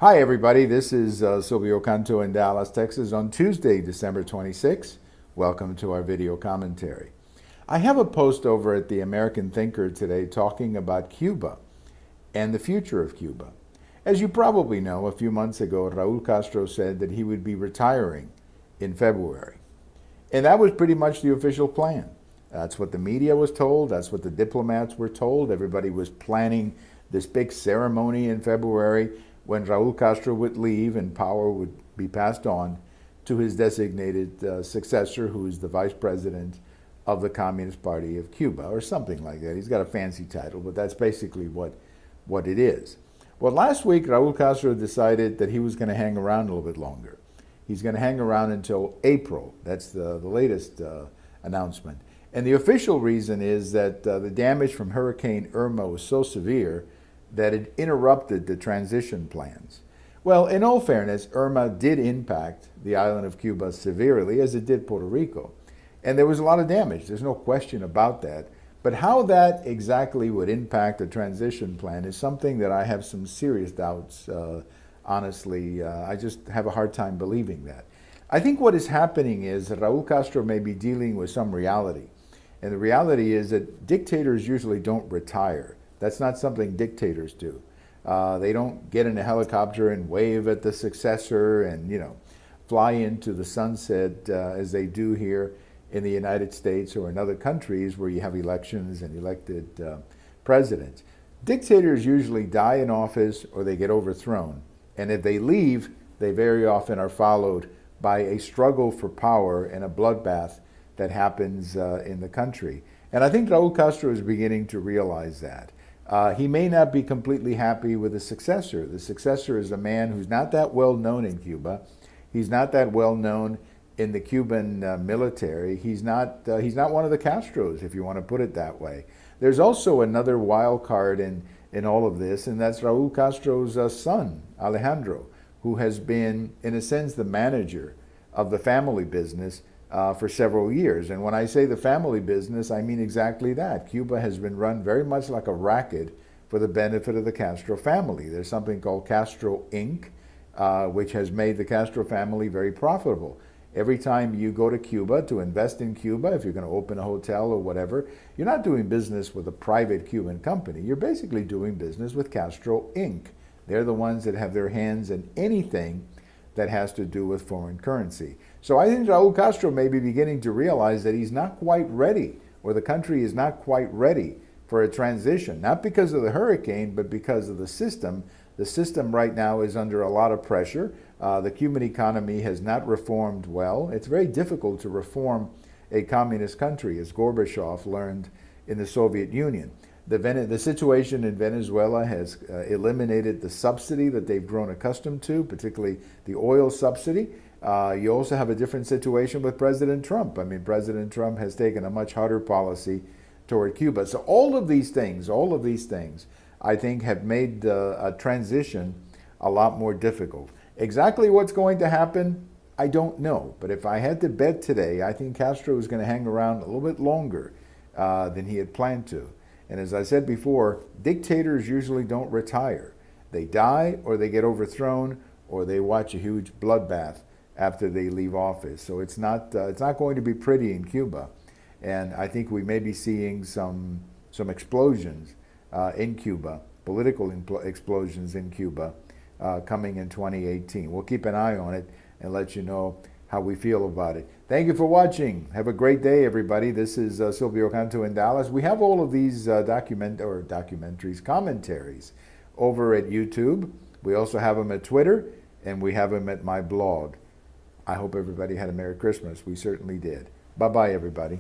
Hi, everybody. This is Silvio Canto in Dallas, Texas on Tuesday, December 26th. Welcome to our video commentary. I have a post over at the American Thinker today talking about Cuba and the future of Cuba. As you probably know, a few months ago, Raul Castro said that he would be retiring in February. And that was pretty much the official plan. That's what the media was told. That's what the diplomats were told. Everybody was planning this big ceremony in February when Raul Castro would leave and power would be passed on to his designated successor, who is the vice president of the Communist Party of Cuba, or something like that. He's got a fancy title, but that's basically what it is. Well, last week, Raul Castro decided that he was going to hang around a little bit longer. He's going to hang around until April. That's the latest announcement. And the official reason is that the damage from Hurricane Irma was so severe that it interrupted the transition plans. Well, in all fairness, Irma did impact the island of Cuba severely, as it did Puerto Rico. And there was a lot of damage. There's no question about that. But how that exactly would impact the transition plan is something that I have some serious doubts. Honestly, I just have a hard time believing that. I think what is happening is that Raul Castro may be dealing with some reality. And the reality is that dictators usually don't retire. That's not something dictators do. They don't get in a helicopter and wave at the successor and, fly into the sunset as they do here in the United States or in other countries where you have elections and elected presidents. Dictators usually die in office or they get overthrown. And if they leave, they very often are followed by a struggle for power and a bloodbath that happens in the country. And I think Raul Castro is beginning to realize that. He may not be completely happy with the successor. The successor is a man who's not that well known in Cuba. He's not that well known in the Cuban military. He's not one of the Castros, if you want to put it that way. There's also another wild card in all of this, and that's Raul Castro's son, Alejandro, who has been, in a sense, the manager of the family business for several years. And when I say the family business, I mean exactly that. Cuba has been run very much like a racket for the benefit of the Castro family. There's something called Castro Inc., which has made the Castro family very profitable. Every time you go to Cuba to invest in Cuba, if you're going to open a hotel or whatever, you're not doing business with a private Cuban company. You're basically doing business with Castro Inc. They're the ones that have their hands in anything that has to do with foreign currency. So I think Raul Castro may be beginning to realize that he's not quite ready, or the country is not quite ready for a transition, not because of the hurricane, but because of the system. The system right now is under a lot of pressure. The Cuban economy has not reformed well. It's very difficult to reform a communist country, as Gorbachev learned in the Soviet Union. The situation in Venezuela has eliminated the subsidy that they've grown accustomed to, particularly the oil subsidy. You also have a different situation with President Trump. I mean, President Trump has taken a much harder policy toward Cuba. So all of these things, I think have made a transition a lot more difficult. Exactly what's going to happen, I don't know. But if I had to bet today, I think Castro is going to hang around a little bit longer than he had planned to. And as I said before, dictators usually don't retire. They die or they get overthrown or they watch a huge bloodbath after they leave office. So it's not going to be pretty in Cuba. And I think we may be seeing some explosions in Cuba, political explosions in Cuba coming in 2018. We'll keep an eye on it and let you know how we feel about it. Thank you for watching. Have a great day, everybody. This is Silvio Canto in Dallas. We have all of these commentaries over at YouTube. We also have them at Twitter, and we have them at my blog. I hope everybody had a Merry Christmas. We certainly did. Bye-bye, everybody.